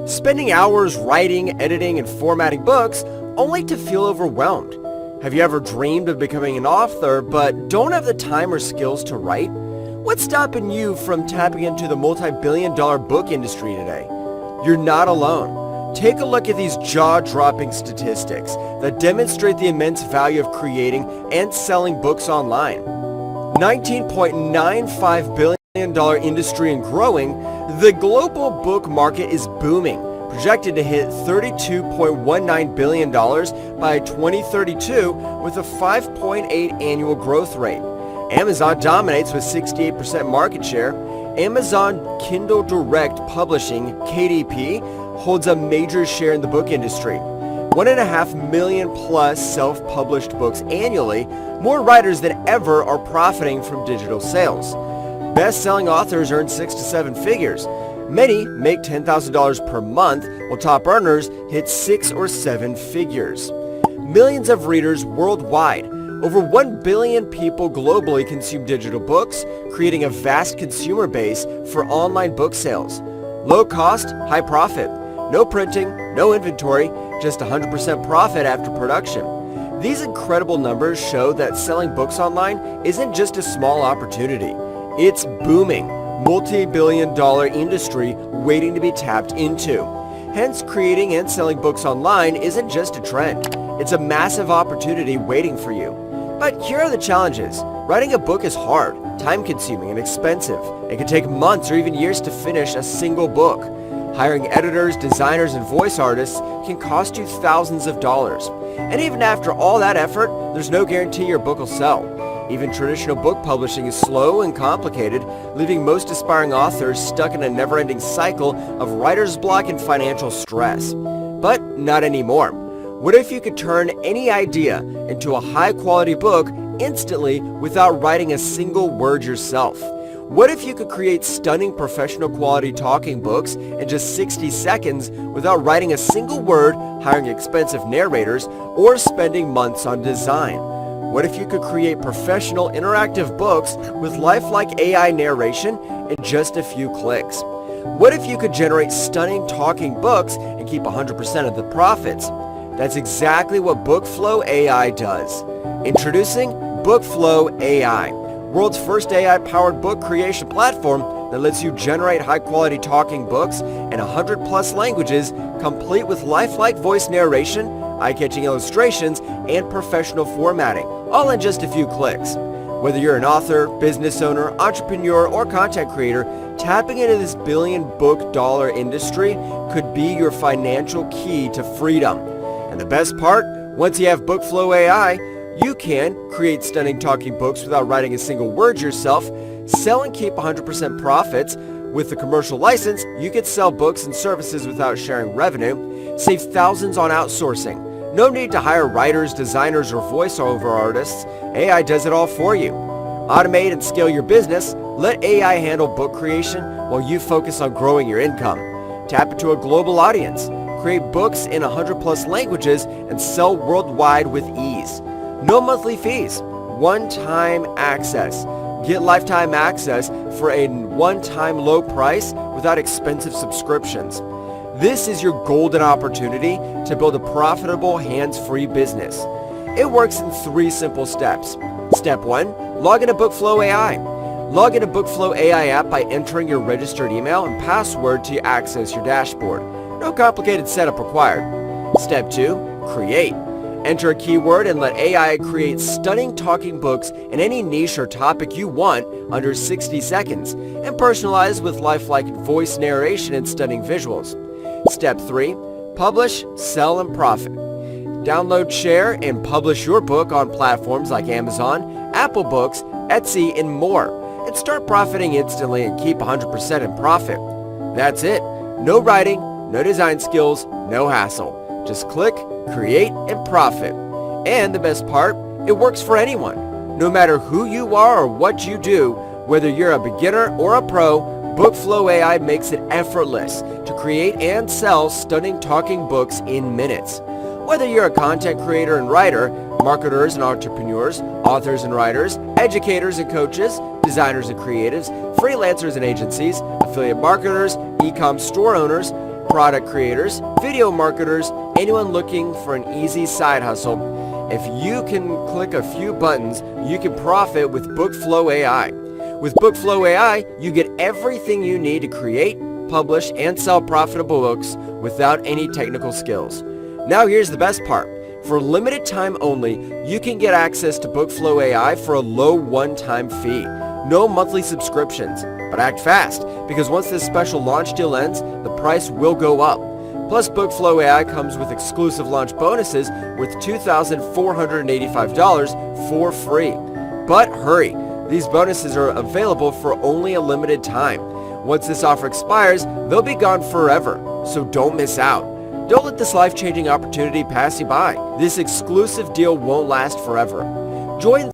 Spending hours writing, editing, and formatting books only to feel overwhelmed. Have you ever dreamed of becoming an author but don't have the time or skills to write? What's stopping you from tapping into the multi-billion-dollar book industry today? You're not alone. Take a look at these jaw-dropping statistics that demonstrate the immense value of creating and selling books online. $19.95 billion industry and growing, the global book market is booming, projected to hit $32.19 billion by 2032 with a 5.8 annual growth rate. Amazon dominates with 68% market share. Amazon Kindle Direct Publishing, KDP, holds a major share in the book industry. 1.5 million plus self-published books annually, more writers than ever are profiting from digital sales. Best-selling authors earn 6 to 7 figures. Many make $10,000 per month, while top earners hit 6 or 7 figures. Millions of readers worldwide. Over 1 billion people globally consume digital books, creating a vast consumer base for online book sales. Low cost, high profit. No printing, no inventory, just 100% profit after production. These incredible numbers show that selling books online isn't just a small opportunity. It's booming, multi-billion-dollar industry waiting to be tapped into. Hence, creating and selling books online isn't just a trend. It's a massive opportunity waiting for you. But here are the challenges. Writing a book is hard, time-consuming, and expensive. It can take months or even years to finish a single book. Hiring editors, designers, and voice artists can cost you thousands of dollars. And even after all that effort, there's no guarantee your book will sell. Even traditional book publishing is slow and complicated, leaving most aspiring authors stuck in a never-ending cycle of writer's block and financial stress. But not anymore. What if you could turn any idea into a high-quality book instantly without writing a single word yourself? What if you could create stunning professional quality talking books in just 60 seconds without writing a single word, hiring expensive narrators, or spending months on design? What if you could create professional interactive books with lifelike AI narration in just a few clicks? What if you could generate stunning talking books and keep 100% of the profits? That's exactly what BookFlow AI does. Introducing BookFlow AI, world's first AI-powered book creation platform that lets you generate high-quality talking books in 100+ languages, complete with lifelike voice narration, eye-catching illustrations, and professional formatting, all in just a few clicks. Whether you're an author, business owner, entrepreneur, or content creator, tapping into this billion-book-dollar industry could be your financial key to freedom. And the best part, once you have BookFlow AI, you can create stunning talking books without writing a single word yourself, sell and keep 100% profits. With the commercial license, you could sell books and services without sharing revenue, save thousands on outsourcing. No need to hire writers, designers, or voiceover artists. AI does it all for you. Automate and scale your business. Let AI handle book creation while you focus on growing your income. Tap into a global audience. Create books in 100+ languages and sell worldwide with ease. No monthly fees. One-time access. Get lifetime access for a one-time low price without expensive subscriptions. This is your golden opportunity to build a profitable, hands-free business. It works in 3 simple steps. Step 1, log into BookFlow AI. Log into BookFlow AI app by entering your registered email and password to access your dashboard. No complicated setup required. Step 2, create. Enter a keyword and let AI create stunning talking books in any niche or topic you want under 60 seconds and personalize with lifelike voice narration and stunning visuals. Step 3, publish, sell, and profit. Download, share, and publish your book on platforms like Amazon, Apple Books, Etsy, and more, and start profiting instantly and keep 100% in profit. That's it. No writing, no design skills, no hassle. Just click, create, and profit. And the best part, it works for anyone. No matter who you are or what you do, whether you're a beginner or a pro, BookFlow AI makes it effortless to create and sell stunning talking books in minutes. Whether you're a content creator and writer, marketers and entrepreneurs, authors and writers, educators and coaches, designers and creatives, freelancers and agencies, affiliate marketers, e-com store owners, product creators, video marketers, anyone looking for an easy side hustle. If you can click a few buttons, you can profit with BookFlow AI. With BookFlow AI, you get everything you need to create, publish, and sell profitable books without any technical skills. Now here's the best part. For limited time only, you can get access to BookFlow AI for a low one-time fee. No monthly subscriptions, but act fast, because once this special launch deal ends, the price will go up. Plus, BookFlow AI comes with exclusive launch bonuses worth $2,485 for free. But hurry, these bonuses are available for only a limited time. Once this offer expires, they'll be gone forever, so don't miss out. Don't let this life-changing opportunity pass you by. This exclusive deal won't last forever. Join